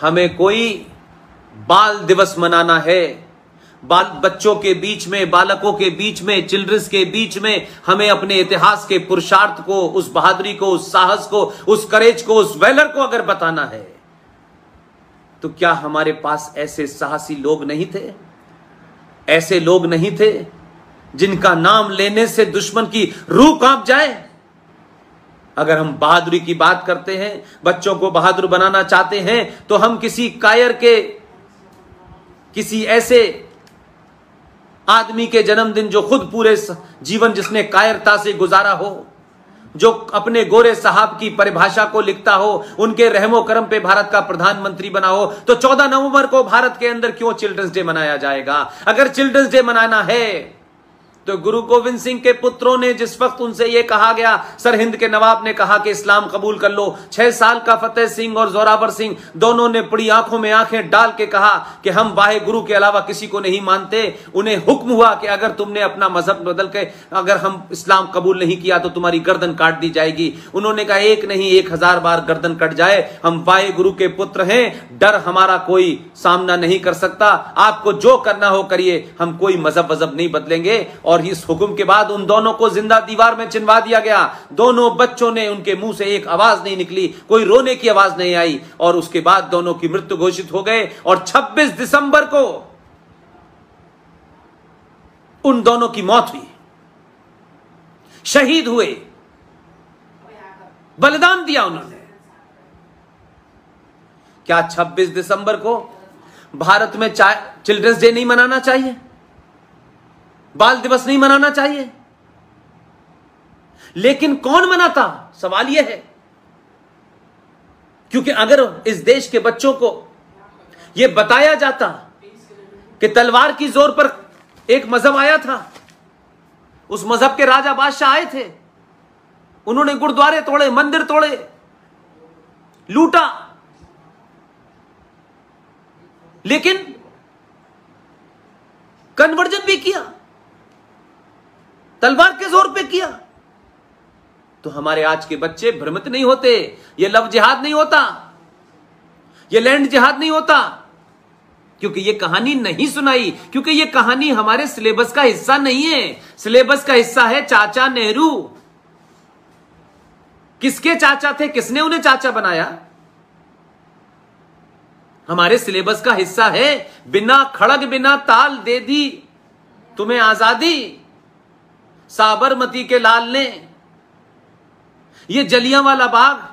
हमें कोई बाल दिवस मनाना है, बाल बच्चों के बीच में, बालकों के बीच में, चिल्ड्रंस के बीच में हमें अपने इतिहास के पुरुषार्थ को, उस बहादुरी को, उस साहस को, उस करेज को, उस वैलर को अगर बताना है, तो क्या हमारे पास ऐसे साहसी लोग नहीं थे? ऐसे लोग नहीं थे जिनका नाम लेने से दुश्मन की रूह कांप जाए? अगर हम बहादुरी की बात करते हैं, बच्चों को बहादुर बनाना चाहते हैं, तो हम किसी कायर के, किसी ऐसे आदमी के जन्मदिन जो खुद पूरे जीवन जिसने कायरता से गुजारा हो, जो अपने गोरे साहब की परिभाषा को लिखता हो, उनके रहमो करम पे भारत का प्रधानमंत्री बना हो, तो 14 नवंबर को भारत के अंदर क्यों चिल्ड्रंस डे मनाया जाएगा? अगर चिल्ड्रंस डे मनाना है तो गुरु गोविंद सिंह के पुत्रों ने जिस वक्त उनसे यह कहा गया, सरहिंद के नवाब ने कहा कि इस्लाम कबूल कर लो, 6 साल का फतेह सिंह और जोरावर सिंह दोनों ने बड़ी आंखों में आंखें डाल के कहा कि हम वाहे गुरु के अलावा किसी को नहीं मानते। उन्हें हुक्म हुआ कि अगर तुमने अपना मजहब बदल के अगर हम इस्लाम कबूल नहीं किया तो तुम्हारी गर्दन काट दी जाएगी। उन्होंने कहा एक नहीं 1000 बार गर्दन कट जाए, हम वाहे गुरु के पुत्र हैं, डर हमारा कोई सामना नहीं कर सकता, आपको जो करना हो करिए, हम कोई मजहब नहीं बदलेंगे। और इस हुक्म के बाद उन दोनों को जिंदा दीवार में चिनवा दिया गया। दोनों बच्चों ने, उनके मुंह से एक आवाज नहीं निकली, कोई रोने की आवाज नहीं आई, और उसके बाद दोनों की मृत्यु घोषित हो गए। और 26 दिसंबर को उन दोनों की मौत हुई, शहीद हुए, बलिदान दिया उन्होंने। क्या 26 दिसंबर को भारत में चिल्ड्रंस डे नहीं मनाना चाहिए? बाल दिवस नहीं मनाना चाहिए? लेकिन कौन मनाता, सवाल यह है। क्योंकि अगर इस देश के बच्चों को यह बताया जाता कि तलवार की जोर पर एक मजहब आया था, उस मजहब के राजा बादशाह आए थे, उन्होंने गुरुद्वारे तोड़े, मंदिर तोड़े, लूटा, लेकिन कन्वर्जन भी किया, तलवार के जोर पे किया, तो हमारे आज के बच्चे भ्रमित नहीं होते। ये लव जिहाद नहीं होता, ये लैंड जिहाद नहीं होता, क्योंकि ये कहानी नहीं सुनाई, क्योंकि ये कहानी हमारे सिलेबस का हिस्सा नहीं है। सिलेबस का हिस्सा है चाचा नेहरू। किसके चाचा थे, किसने उन्हें चाचा बनाया? हमारे सिलेबस का हिस्सा है बिना खड़ग बिना ताल दे दी तुम्हें आजादी, साबरमती के लाल ने। ये जलियांवाला बाग,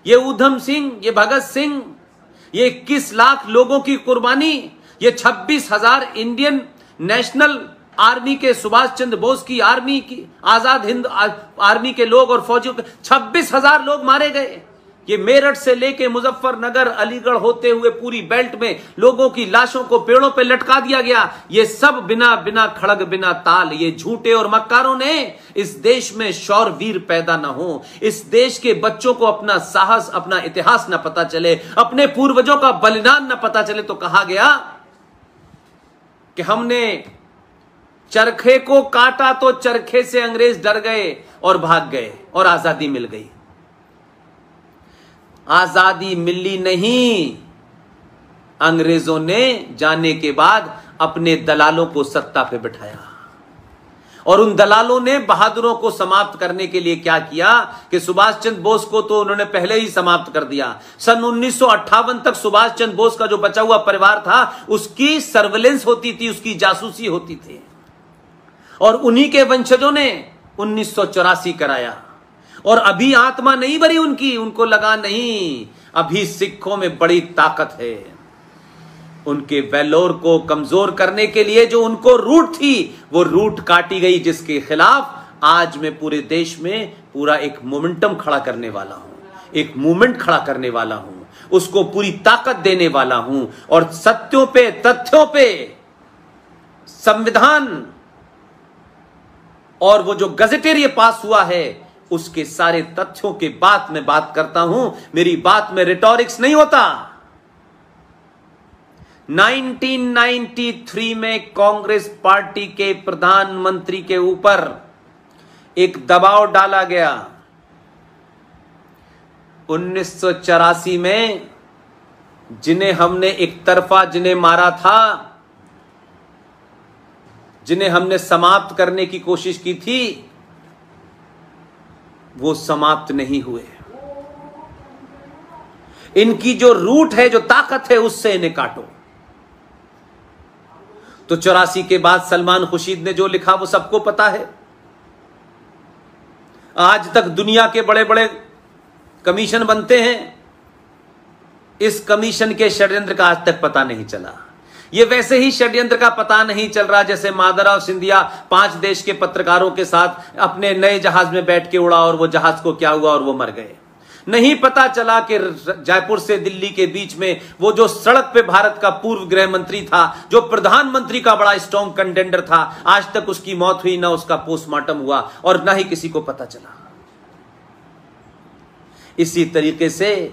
ये ऊधम सिंह, ये भगत सिंह, ये 21 लाख लोगों की कुर्बानी, ये 26,000 इंडियन नेशनल आर्मी के, सुभाष चंद्र बोस की आर्मी की, आजाद हिंद आर्मी के लोग और फौजियों के 26,000 लोग मारे गए। ये मेरठ से लेके मुजफ्फरनगर, अलीगढ़ होते हुए पूरी बेल्ट में लोगों की लाशों को पेड़ों पे लटका दिया गया। ये सब बिना खड़ग बिना ताल, ये झूठे और मक्कारों ने इस देश में शौरवीर पैदा ना हो, इस देश के बच्चों को अपना साहस, अपना इतिहास ना पता चले, अपने पूर्वजों का बलिदान ना पता चले, तो कहा गया कि हमने चरखे को काटा तो चरखे से अंग्रेज डर गए और भाग गए और आजादी मिल गई। आजादी मिली नहीं, अंग्रेजों ने जाने के बाद अपने दलालों को सत्ता पे बिठाया, और उन दलालों ने बहादुरों को समाप्त करने के लिए क्या किया कि सुभाष चंद्र बोस को तो उन्होंने पहले ही समाप्त कर दिया। सन 1958 तक सुभाष चंद्र बोस का जो बचा हुआ परिवार था, उसकी सर्वेलेंस होती थी, उसकी जासूसी होती थी, और उन्हीं के वंशजों ने 1984 कराया। और अभी आत्मा नहीं भरी उनकी, उनको लगा नहीं, अभी सिखों में बड़ी ताकत है। उनके वेलोर को कमजोर करने के लिए जो उनको रूट थी, वो रूट काटी गई, जिसके खिलाफ आज मैं पूरे देश में पूरा एक मोमेंटम खड़ा करने वाला हूं, एक मूवमेंट खड़ा करने वाला हूं, उसको पूरी ताकत देने वाला हूं। और सत्यों पे, तथ्यों पे, संविधान और वो जो गजेटेरिया पास हुआ है, उसके सारे तथ्यों के बाद मैं बात करता हूं। मेरी बात में रिटोरिक्स नहीं होता। 1993 में कांग्रेस पार्टी के प्रधानमंत्री के ऊपर एक दबाव डाला गया। 1984 में जिन्हें हमने एक तरफा जिन्हें मारा था, जिन्हें हमने समाप्त करने की कोशिश की थी, वो समाप्त नहीं हुए। इनकी जो रूट है, जो ताकत है, उससे इन्हें काटो। तो 84 के बाद सलमान खुर्शीद ने जो लिखा वो सबको पता है। आज तक दुनिया के बड़े बड़े कमीशन बनते हैं, इस कमीशन के षड्यंत्र का आज तक पता नहीं चला। ये वैसे ही षड्यंत्र का पता नहीं चल रहा जैसे माधवराव सिंधिया 5 देश के पत्रकारों के साथ अपने नए जहाज में बैठ के उड़ा और वो जहाज को क्या हुआ और वो मर गए। नहीं पता चला कि जयपुर से दिल्ली के बीच में वो जो सड़क पे भारत का पूर्व गृह मंत्री था, जो प्रधानमंत्री का बड़ा स्ट्रॉन्ग कंटेंडर था, आज तक उसकी मौत हुई, ना उसका पोस्टमार्टम हुआ और ना ही किसी को पता चला। इसी तरीके से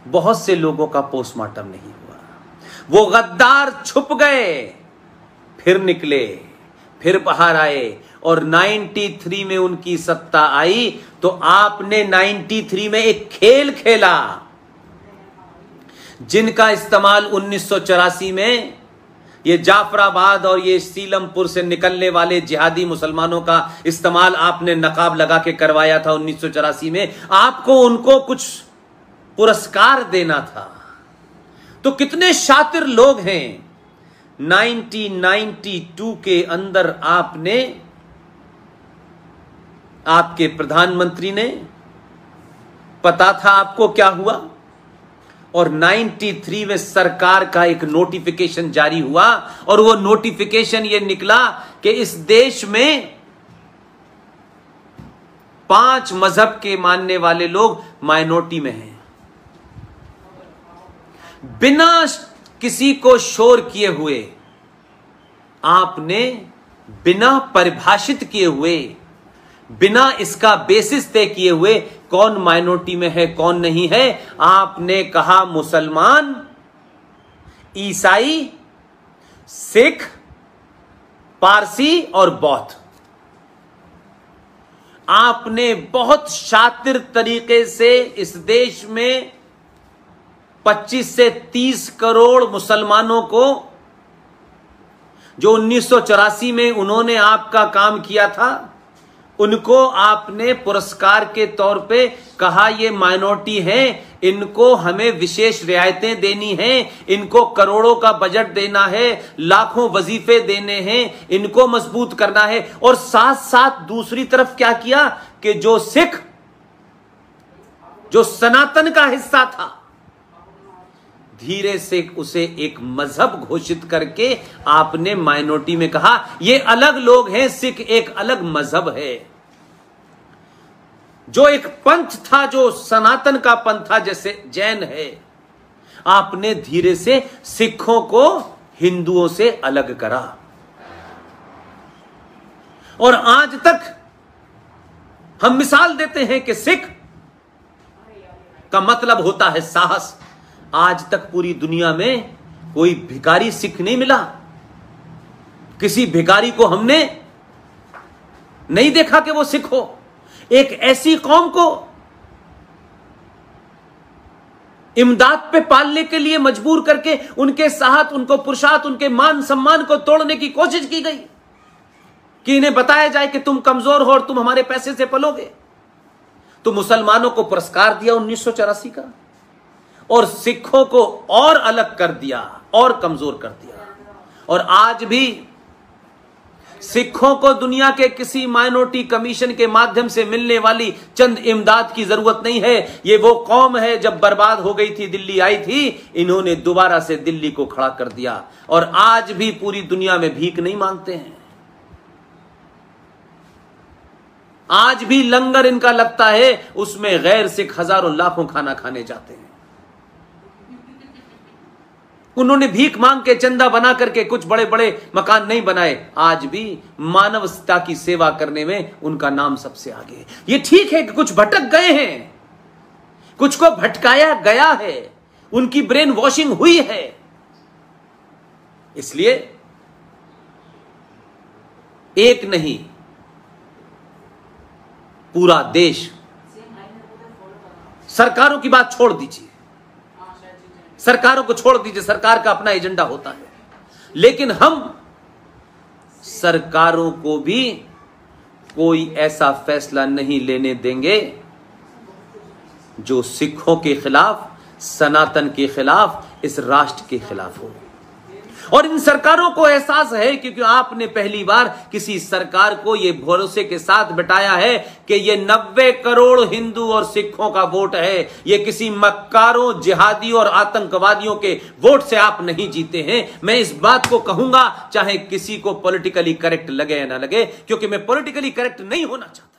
बहुत से लोगों का पोस्टमार्टम नहीं हुआ। वो गद्दार छुप गए, फिर निकले, फिर बाहर आए और 93 में उनकी सत्ता आई। तो आपने 93 में एक खेल खेला जिनका इस्तेमाल 1984 में ये जाफराबाद और ये सीलमपुर से निकलने वाले जिहादी मुसलमानों का इस्तेमाल आपने नकाब लगा के करवाया था 1984 में। आपको उनको कुछ पुरस्कार देना था। तो कितने शातिर लोग हैं। 1992 के अंदर आपने, आपके प्रधानमंत्री ने, पता था आपको क्या हुआ, और 93 में सरकार का एक नोटिफिकेशन जारी हुआ और वो नोटिफिकेशन ये निकला कि इस देश में 5 मजहब के मानने वाले लोग माइनॉरिटी में हैं। बिना किसी को शोर किए हुए, आपने बिना परिभाषित किए हुए, बिना इसका बेसिस तय किए हुए कौन माइनॉरिटी में है कौन नहीं है, आपने कहा मुसलमान, ईसाई, सिख, पारसी और बौद्ध। आपने बहुत शातिर तरीके से इस देश में 25 से 30 करोड़ मुसलमानों को, जो 1984 में उन्होंने आपका काम किया था, उनको आपने पुरस्कार के तौर पे कहा ये माइनॉरिटी हैं, इनको हमें विशेष रियायतें देनी हैं, इनको करोड़ों का बजट देना है, लाखों वजीफे देने हैं, इनको मजबूत करना है। और साथ साथ दूसरी तरफ क्या किया कि जो सिख, जो सनातन का हिस्सा था, धीरे से उसे एक मजहब घोषित करके आपने माइनॉरिटी में कहा ये अलग लोग हैं, सिख एक अलग मजहब है। जो एक पंथ था, जो सनातन का पंथ था, जैसे जैन है, आपने धीरे से सिखों को हिंदुओं से अलग करा। और आज तक हम मिसाल देते हैं कि सिख का मतलब होता है साहस। आज तक पूरी दुनिया में कोई भिखारी सिख नहीं मिला। किसी भिखारी को हमने नहीं देखा कि वो सिख हो। एक ऐसी कौम को इमदाद पे पालने के लिए मजबूर करके उनके साहत, उनको पुरुषार्थ, उनके मान सम्मान को तोड़ने की कोशिश की गई कि इन्हें बताया जाए कि तुम कमजोर हो और तुम हमारे पैसे से पलोगे। तो मुसलमानों को पुरस्कार दिया 1984 का और सिखों को और अलग कर दिया और कमजोर कर दिया। और आज भी सिखों को दुनिया के किसी माइनॉरिटी कमीशन के माध्यम से मिलने वाली चंद इमदाद की जरूरत नहीं है। ये वो कौम है, जब बर्बाद हो गई थी, दिल्ली आई थी, इन्होंने दोबारा से दिल्ली को खड़ा कर दिया और आज भी पूरी दुनिया में भीख नहीं मांगते हैं। आज भी लंगर इनका लगता है, उसमें गैर सिख हजारों लाखों खाना खाने जाते हैं। उन्होंने भीख मांग के, चंदा बना करके कुछ बड़े बड़े मकान नहीं बनाए। आज भी मानवता की सेवा करने में उनका नाम सबसे आगे है। ये ठीक है कि कुछ भटक गए हैं, कुछ को भटकाया गया है, उनकी ब्रेन वॉशिंग हुई है। इसलिए एक नहीं, पूरा देश, सरकारों की बात छोड़ दीजिए, सरकारों को छोड़ दीजिए, सरकार का अपना एजेंडा होता है, लेकिन हम सरकारों को भी कोई ऐसा फैसला नहीं लेने देंगे जो सिखों के खिलाफ, सनातन के खिलाफ, इस राष्ट्र के खिलाफ हो। और इन सरकारों को एहसास है, क्योंकि आपने पहली बार किसी सरकार को यह भरोसे के साथ बिठाया है कि यह 90 करोड़ हिंदू और सिखों का वोट है, यह किसी मक्कारों, जिहादियों और आतंकवादियों के वोट से आप नहीं जीते हैं। मैं इस बात को कहूंगा, चाहे किसी को पॉलिटिकली करेक्ट लगे या ना लगे, क्योंकि मैं पॉलिटिकली करेक्ट नहीं होना चाहता।